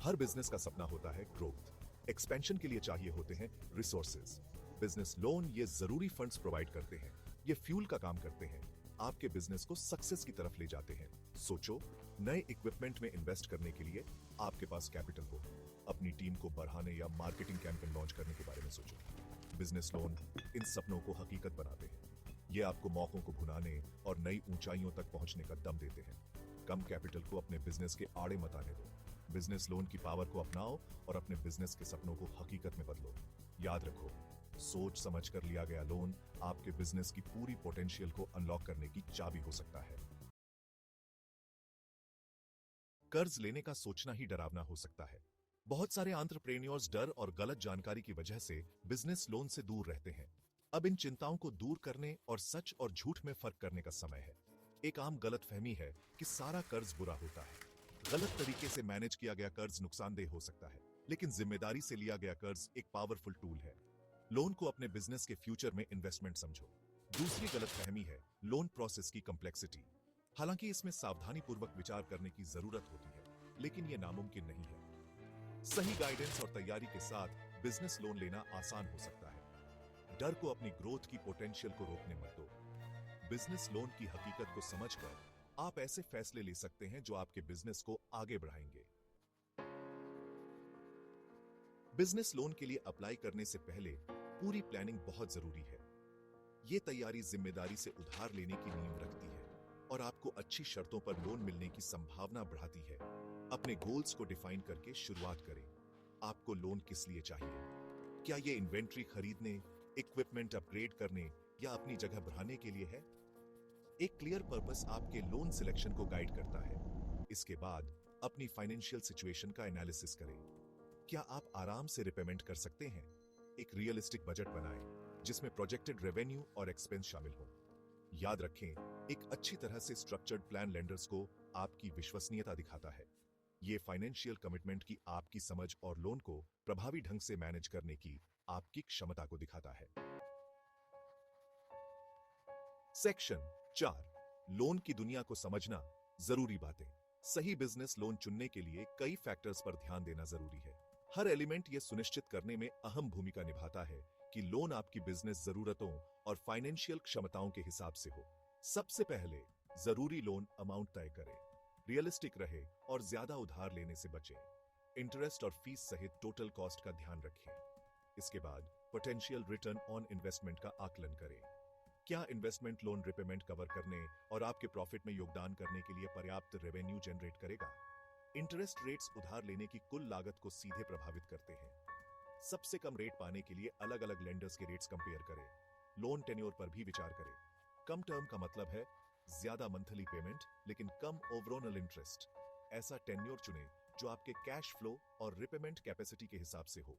हर business का सपना होता है ग्रोथ। एक्सपेंशन के लिए चाहिए होते हैं रिसोर्सेज। बिजनेस लोन ये जरूरी फंड्स प्रोवाइड करते हैं। ये फ्यूल का काम करते हैं, आपके बिजनेस को सक्सेस की तरफ ले जाते हैं। सोचो, नए इक्विपमेंट में इन्वेस्ट करने के लिए आपके पास कैपिटल हो। अपनी टीम को बढ़ाने या मार्केटिंग कैंपेन लॉन्च करने के बारे में सोचो। बिजनेस लोन इन सपनों को हकीकत बनाते हैं। ये आपको मौकों को भुनाने और नई ऊंचाइयों तक पहुंचने का दम देते हैं। कम कैपिटल को अपने बिजनेस के आड़े मत आने दो। बिजनेस लोन की पावर को अपनाओ और अपने बिजनेस के सपनों को हकीकत में बदलो। याद रखो, सोच समझ कर लिया गया लोन आपके बिजनेस की पूरी पोटेंशियल को अनलॉक करने की चाबी हो सकता है। कर्ज लेने का सोचना ही डरावना हो सकता है। बहुत सारे एंटरप्रेन्योर्स डर और गलत जानकारी की वजह से बिजनेस लोन से दूर रहते हैं। अब इन चिंताओं को दूर करने और सच और झूठ में फर्क करने का समय है। एक आम गलतफहमी है कि सारा कर्ज बुरा होता है। गलत तरीके से मैनेज किया गया कर्ज नुकसानदेह हो सकता है, लेकिन जिम्मेदारी से लिया गया कर्ज एक पावरफुल टूल है। लोन को अपने बिजनेस के फ्यूचर में इन्वेस्टमेंट समझो। दूसरी गलतफहमी है लोन प्रोसेस की कॉम्प्लेक्सिटी। हालांकि इसमें सावधानी पूर्वक विचार करने की जरूरत होती है, लेकिन यह नामुमकिन नहीं है। सही गाइडेंस और तैयारी के साथ बिजनेस लोन लेना आसान हो सकता है। डर को अपनी ग्रोथ की पोटेंशियल को रोकने मत दो। बिजनेस लोन की हकीकत को समझकर आप ऐसे फैसले ले सकते हैं जो आपके बिजनेस को आगे बढ़ाएंगे। बिजनेस लोन के लिए अप्लाई करने से पहले पूरी प्लानिंग बहुत जरूरी है। यह तैयारी जिम्मेदारी से उधार लेने की नींव रखती है और आपको अच्छी शर्तों पर लोन मिलने की संभावना बढ़ाती है। अपने गोल्स को डिफाइन करके शुरुआत करें। आपको लोन किस लिए चाहिए? क्या यह इन्वेंट्री खरीदने, इक्विपमेंट अपग्रेड करने या अपनी जगह बढ़ाने के लिए है? एक क्लियर पर्पस आपके लोन सिलेक्शन को गाइड करता है। इसके बाद अपनी फाइनेंशियल सिचुएशन का एनालिसिस करें। क्या आप आराम से रिपेमेंट कर सकते हैं? एक रियलिस्टिक बजट बनाएं जिसमें प्रोजेक्टेड रेवेन्यू और एक्सपेंस शामिल हो। याद रखें, एक अच्छी तरह से स्ट्रक्चर्ड प्लान लेंडर्स को आपकी विश्वसनीयता दिखाता है। यह फाइनेंशियल कमिटमेंट की आपकी समझ और लोन को प्रभावी ढंग से मैनेज करने की आपकी क्षमता को दिखाता है। सेक्शन 4, लोन की दुनिया को समझना, जरूरी बातें। सही बिजनेस लोन चुनने के लिए कई फैक्टर्स पर ध्यान देना जरूरी है। हर एलिमेंट यह सुनिश्चित करने में अहम भूमिका निभाता है कि लोन आपकी बिजनेस जरूरतों और फाइनेंशियल क्षमताओं के हिसाब से हो। सबसे पहले जरूरी लोन अमाउंट तय करें। रियलिस्टिक रहे और ज्यादा उधार लेने से बचें। इंटरेस्ट और फीस सहित टोटल कॉस्ट का ध्यान रखें। इसके बाद पोटेंशियल रिटर्न ऑन इन्वेस्टमेंट का आकलन करें। क्या इन्वेस्टमेंट लोन रिपेमेंट कवर करने और आपके प्रॉफिट में योगदान करने के लिए पर्याप्त रेवेन्यू जनरेट करेगा? इंटरेस्ट रेट्स उधार लेने की कुल लागत को सीधे प्रभावित करते हैं। सबसे कम रेट पाने के लिए अलग अलग लेंडर्स के रेट्स कंपेयर करें। लोन टेन्योर पर भी विचार करें। कम टर्म का मतलब है ज्यादा मंथली पेमेंट लेकिन कम ओवरऑल इंटरेस्ट। ऐसा टेन्योर चुनें जो आपके कैश फ्लो और रिपेमेंट कैपेसिटी के हिसाब से हो।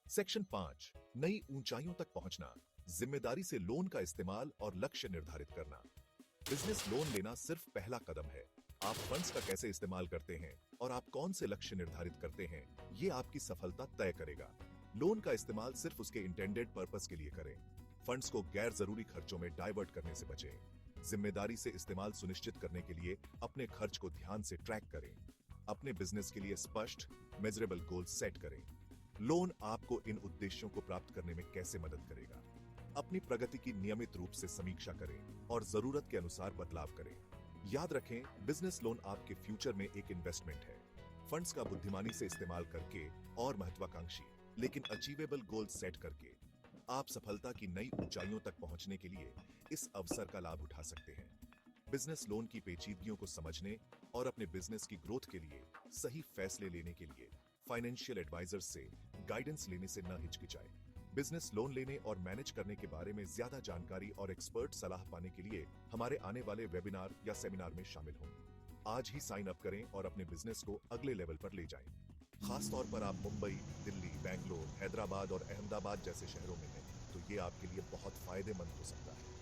सेक्शन 5, नई ऊंचाइयों तक पहुंचना, जिम्मेदारी से लोन का इस्तेमाल और लक्ष्य निर्धारित करना। बिजनेस लोन लेना सिर्फ पहला कदम है। आप फंड्स का कैसे इस्तेमाल करते हैं और आप कौन से लक्ष्य निर्धारित करते हैं, ये आपकी सफलता तय करेगा। लोन का इस्तेमाल सिर्फ उसके इंटेंडेड पर्पस के लिए करें। फंड्स को गैर जरूरी खर्चों में डाइवर्ट करने से बचें। जिम्मेदारी से इस्तेमाल सुनिश्चित करने के लिए अपने खर्च को ध्यान से ट्रैक करें। अपने बिजनेस के लिए स्पष्ट, मेजरेबल गोल सेट करें। लोन आपको इन उद्देश्यों को प्राप्त करने में कैसे मदद करेगा? अपनी प्रगति की नियमित रूप से समीक्षा करें और जरूरत के अनुसार बदलाव करें। याद रखें, बिजनेस लोन आपके फ्यूचर में एक इन्वेस्टमेंट है। फंड्स का बुद्धिमानी से इस्तेमाल करके और महत्वाकांक्षी लेकिन अचीवेबल गोल सेट करके आप सफलता की नई ऊंचाइयों तक पहुंचने के लिए इस अवसर का लाभ उठा सकते हैं। बिजनेस लोन की पेचीदगियों को समझने और अपने बिजनेस की ग्रोथ के लिए सही फैसले लेने के लिए फाइनेंशियल एडवाइजर से गाइडेंस लेने से न हिचकिचाएं। बिजनेस लोन लेने और मैनेज करने के बारे में ज्यादा जानकारी और एक्सपर्ट सलाह पाने के लिए हमारे आने वाले वेबिनार या सेमिनार में शामिल हों। आज ही साइन अप करें और अपने बिजनेस को अगले लेवल पर ले जाएं। खासतौर पर आप मुंबई, दिल्ली, बैंगलोर, हैदराबाद और अहमदाबाद जैसे शहरों में हैं, तो ये आपके लिए बहुत फायदेमंद हो सकता है।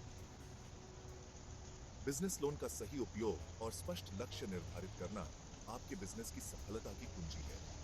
बिजनेस लोन का सही उपयोग और स्पष्ट लक्ष्य निर्धारित करना आपके बिजनेस की सफलता की कुंजी है।